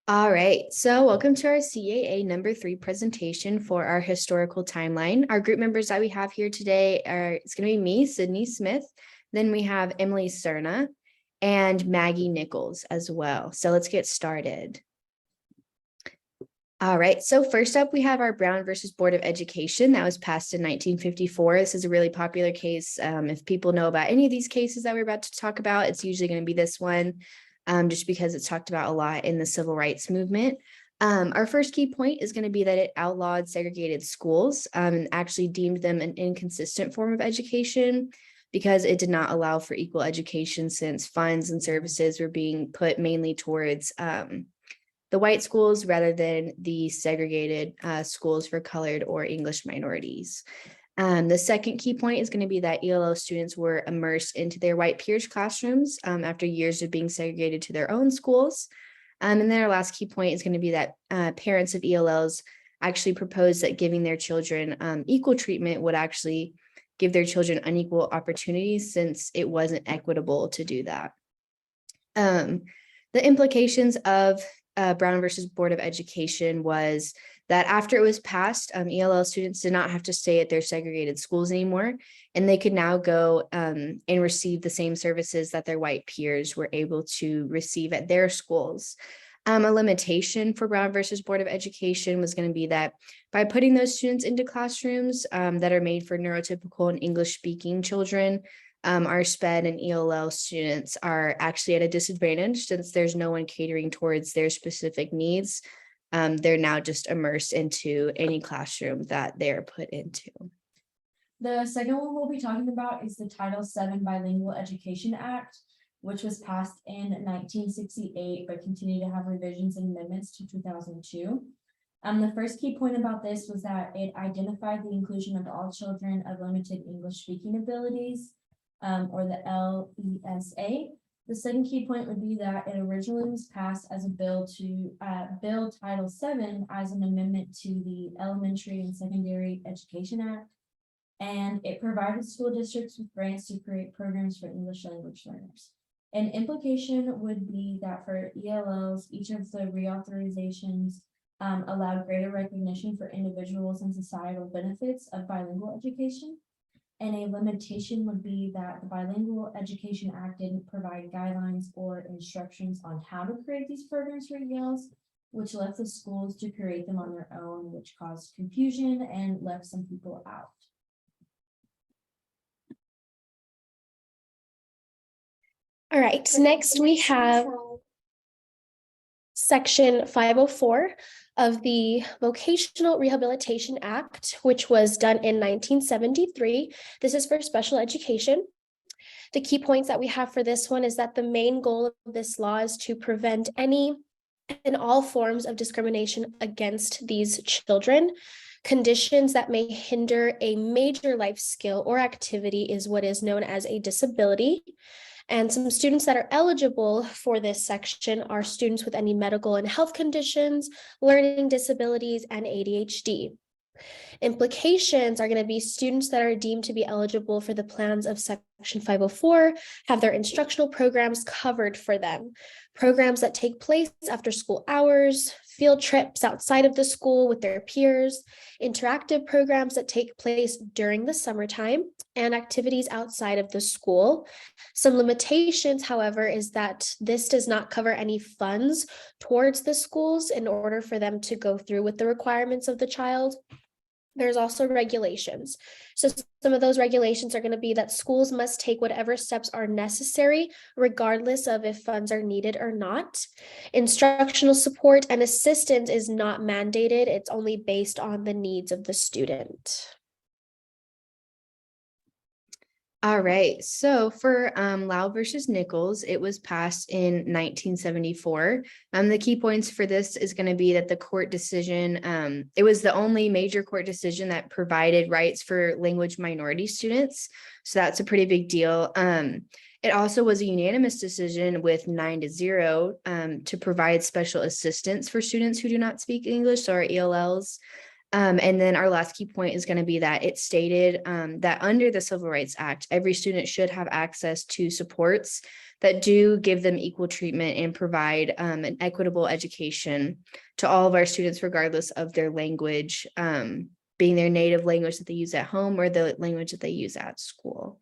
All right, so welcome to our CAA number 3 presentation for our historical timeline. Our group members that we have here today it's going to be me, Sydney Smith, then we have Emily Cerna and Maggie Nichols as well. So let's get started. All right, so first up, we have our Brown versus Board of Education that was passed in 1954. This is a really popular case. If people know about any of these cases that we're about to talk about, it's usually going to be this one. Just because it's talked about a lot in the civil rights movement. Our first key point is going to be that it outlawed segregated schools and actually deemed them an inconsistent form of education because it did not allow for equal education, since funds and services were being put mainly towards the white schools rather than the segregated schools for colored or English minorities. The second key point is going to be that ELL students were immersed into their white peers' classrooms after years of being segregated to their own schools. And then our last key point is going to be that parents of ELLs actually proposed that giving their children equal treatment would actually give their children unequal opportunities, since it wasn't equitable to do that. The implications of Brown versus Board of Education was that after it was passed, ELL students did not have to stay at their segregated schools anymore, and they could now go and receive the same services that their white peers were able to receive at their schools. A limitation for Brown versus Board of Education was going to be that by putting those students into classrooms that are made for neurotypical and English-speaking children, our SPED and ELL students are actually at a disadvantage, since there's no one catering towards their specific needs. They're now just immersed into any classroom that they're put into. The second one we'll be talking about is the Title VII Bilingual Education Act, which was passed in 1968, but continued to have revisions and amendments to 2002. The first key point about this was that it identified the inclusion of all children of limited English speaking abilities, or the LESA. The second key point would be that it originally was passed as a bill to Bill Title VII as an amendment to the Elementary and Secondary Education Act, and it provided school districts with grants to create programs for English language learners. An implication would be that for ELLs, each of the reauthorizations allowed greater recognition for individuals and societal benefits of bilingual education. And a limitation would be that the Bilingual Education Act didn't provide guidelines or instructions on how to create these programs for ELs, which left the schools to create them on their own, which caused confusion and left some people out. All right, next we have Section 504 of the Vocational Rehabilitation Act, which was done in 1973. This is for special education. The key points that we have for this one is that the main goal of this law is to prevent any and all forms of discrimination against these children. Conditions that may hinder a major life skill or activity is what is known as a disability. And some students that are eligible for this section are students with any medical and health conditions, learning disabilities, and ADHD. Implications are going to be students that are deemed to be eligible for the plans of Section 504 have their instructional programs covered for them. Programs that take place after school hours, field trips outside of the school with their peers, interactive programs that take place during the summertime, and activities outside of the school. Some limitations, however, is that this does not cover any funds towards the schools in order for them to go through with the requirements of the child. There's also regulations. So some of those regulations are going to be that schools must take whatever steps are necessary, regardless of if funds are needed or not. Instructional support and assistance is not mandated. It's only based on the needs of the student. All right, so for Lau versus Nichols, it was passed in 1974. The key points for this is going to be that the court decision, it was the only major court decision that provided rights for language minority students. So that's a pretty big deal. It also was a unanimous decision with 9-0 to provide special assistance for students who do not speak English, so our ELLs. And then our last key point is going to be that it stated that under the Civil Rights Act, every student should have access to supports that do give them equal treatment and provide an equitable education to all of our students, regardless of their language, being their native language that they use at home or the language that they use at school.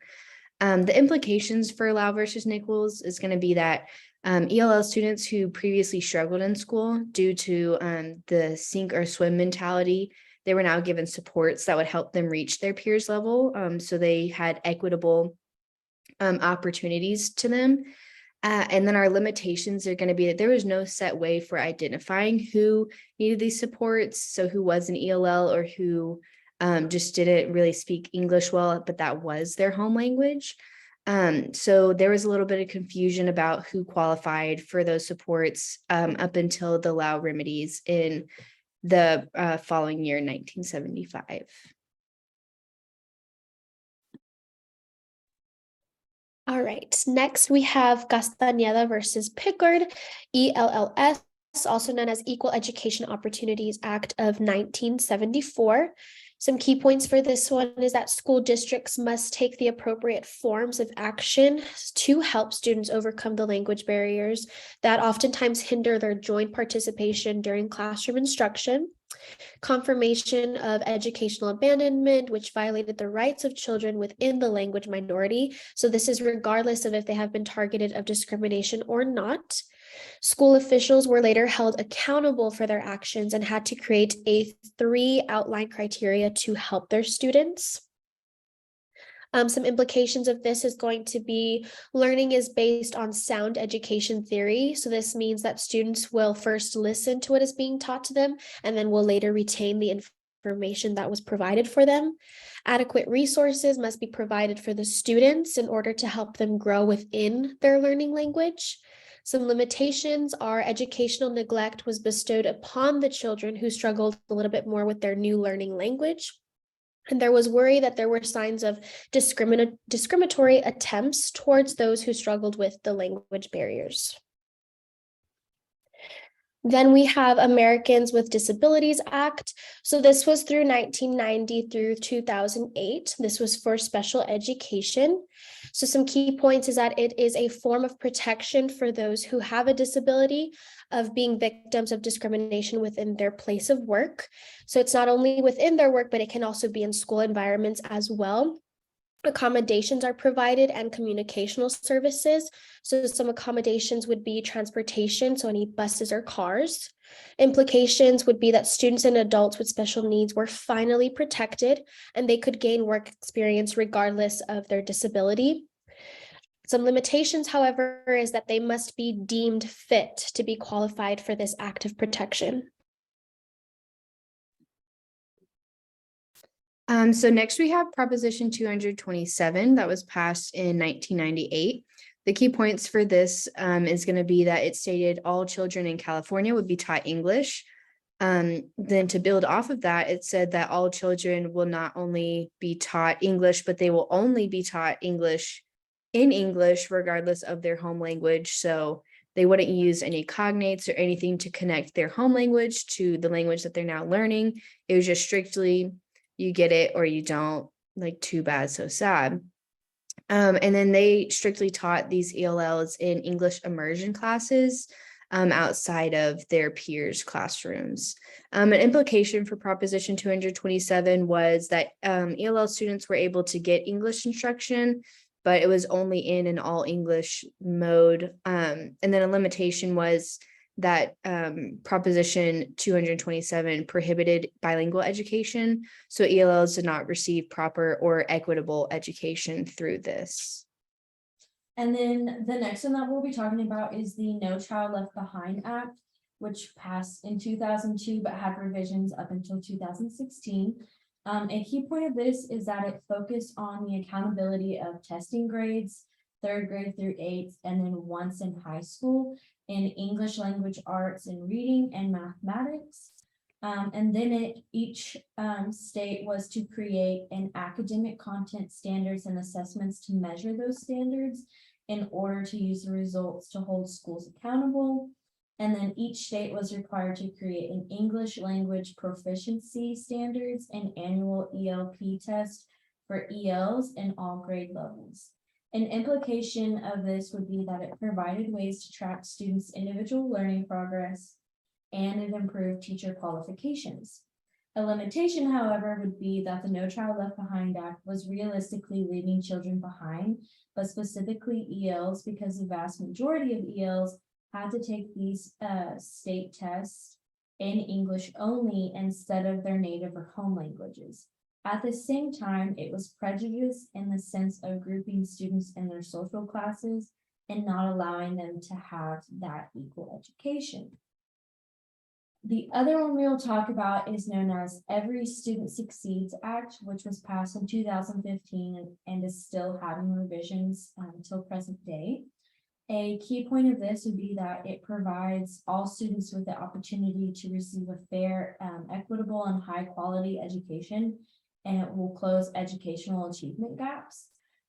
The implications for Lau versus Nichols is going to be that ELL students who previously struggled in school due to the sink or swim mentality, they were now given supports that would help them reach their peers level. So they had equitable opportunities to them. And then our limitations are going to be that there was no set way for identifying who needed these supports. So who was an ELL or who just didn't really speak English well, but that was their home language. So there was a little bit of confusion about who qualified for those supports up until the Lau remedies in the following year, 1975. All right, next we have Castañeda versus Pickard, ELLS, also known as Equal Education Opportunities Act of 1974. Some key points for this one is that school districts must take the appropriate forms of action to help students overcome the language barriers that oftentimes hinder their joint participation during classroom instruction. Confirmation of educational abandonment, which violated the rights of children within the language minority. So this is regardless of if they have been targeted of discrimination or not. School officials were later held accountable for their actions and had to create 3 outline criteria to help their students. Some implications of this is going to be learning is based on sound education theory. So this means that students will first listen to what is being taught to them and then will later retain the information that was provided for them. Adequate resources must be provided for the students in order to help them grow within their learning language. Some limitations are educational neglect was bestowed upon the children who struggled a little bit more with their new learning language. And there was worry that there were signs of discriminatory attempts towards those who struggled with the language barriers. Then we have Americans with Disabilities Act. So this was through 1990 through 2008. This was for special education. So some key points is that it is a form of protection for those who have a disability of being victims of discrimination within their place of work. So it's not only within their work, but it can also be in school environments as well. Accommodations are provided and communicational services. So some accommodations would be transportation, so any buses or cars. Implications would be that students and adults with special needs were finally protected and they could gain work experience regardless of their disability. Some limitations, however, is that they must be deemed fit to be qualified for this act of protection. So next we have Proposition 227 that was passed in 1998. The key points for this is going to be that it stated all children in California would be taught English. Then to build off of that, it said that all children will not only be taught English, but they will only be taught English in English, regardless of their home language. So they wouldn't use any cognates or anything to connect their home language to the language that they're now learning. It was just strictly you get it or you don't, like too bad, so sad. And then they strictly taught these ELLs in English immersion classes outside of their peers' classrooms. An implication for Proposition 227 was that ELL students were able to get English instruction, but it was only in an all English mode. And then a limitation was that Proposition 227 prohibited bilingual education. So ELLs did not receive proper or equitable education through this. And then the next one that we'll be talking about is the No Child Left Behind Act, which passed in 2002, but had revisions up until 2016. A key point of this is that it focused on the accountability of testing grades, 3rd grade through 8th, and then once in high school in English language arts and reading and mathematics. And then each state was to create an academic content standards and assessments to measure those standards in order to use the results to hold schools accountable. And then each state was required to create an English language proficiency standards and annual ELP test for ELs in all grade levels. An implication of this would be that it provided ways to track students' individual learning progress, and it improved teacher qualifications. A limitation, however, would be that the No Child Left Behind Act was realistically leaving children behind, but specifically ELs, because the vast majority of ELs had to take these state tests in English only instead of their native or home languages. At the same time, it was prejudice in the sense of grouping students in their social classes and not allowing them to have that equal education. The other one we'll talk about is known as Every Student Succeeds Act, which was passed in 2015 and is still having revisions until present day. A key point of this would be that it provides all students with the opportunity to receive a fair, equitable, and high quality education, and it will close educational achievement gaps.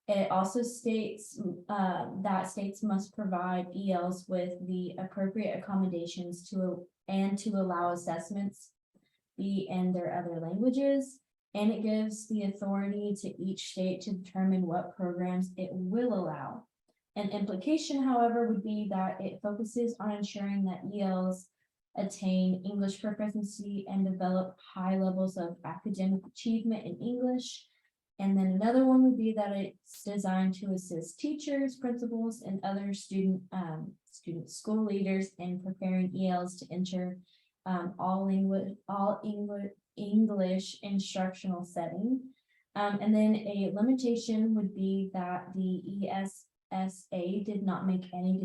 It also states that states must provide ELs with the appropriate accommodations to allow assessments be in their other languages. And it gives the authority to each state to determine what programs it will allow. An implication, however, would be that it focuses on ensuring that ELs attain English proficiency and develop high levels of academic achievement in English. And then another one would be that it's designed to assist teachers, principals, and other student school leaders in preparing ELs to enter all English instructional setting. And then a limitation would be that the ESSA did not make any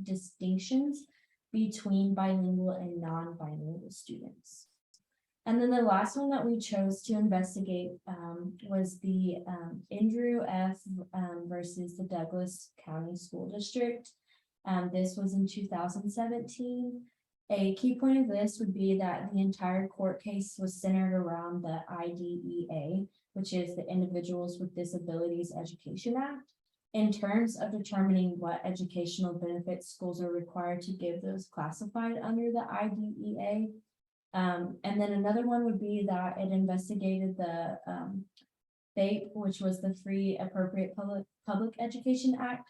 distinctions between bilingual and non-bilingual students. And then the last one that we chose to investigate was the Andrew F. Versus the Douglas County School District. This was in 2017. A key point of this would be that the entire court case was centered around the IDEA, which is the Individuals with Disabilities Education Act, in terms of determining what educational benefits schools are required to give those classified under the IDEA. And then another one would be that it investigated the FAPE, which was the Free Appropriate Public Education Act,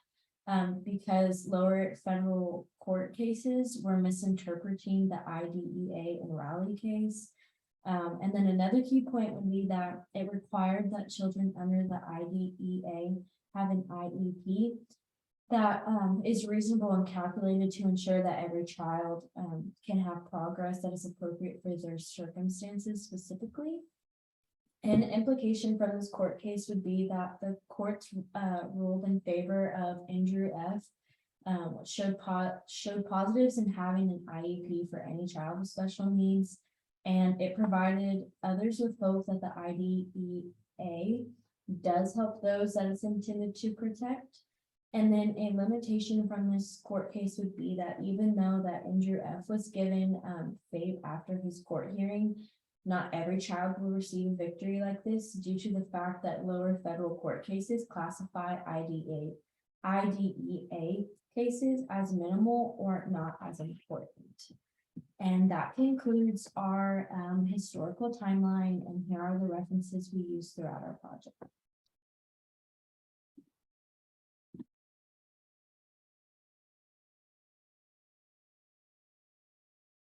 because lower federal court cases were misinterpreting the IDEA and Raleigh case. And then another key point would be that it required that children under the IDEA have an IEP that is reasonable and calculated to ensure that every child can have progress that is appropriate for their circumstances specifically. An implication from this court case would be that the courts ruled in favor of Andrew F., which showed positives in having an IEP for any child with special needs, and it provided others with hope that the IDEA does help those that it's intended to protect. And then a limitation from this court case would be that even though that Andrew F. was given FAPE after his court hearing, not every child will receive victory like this due to the fact that lower federal court cases classify IDEA cases as minimal or not as important. And that concludes our historical timeline, and here are the references we use throughout our project.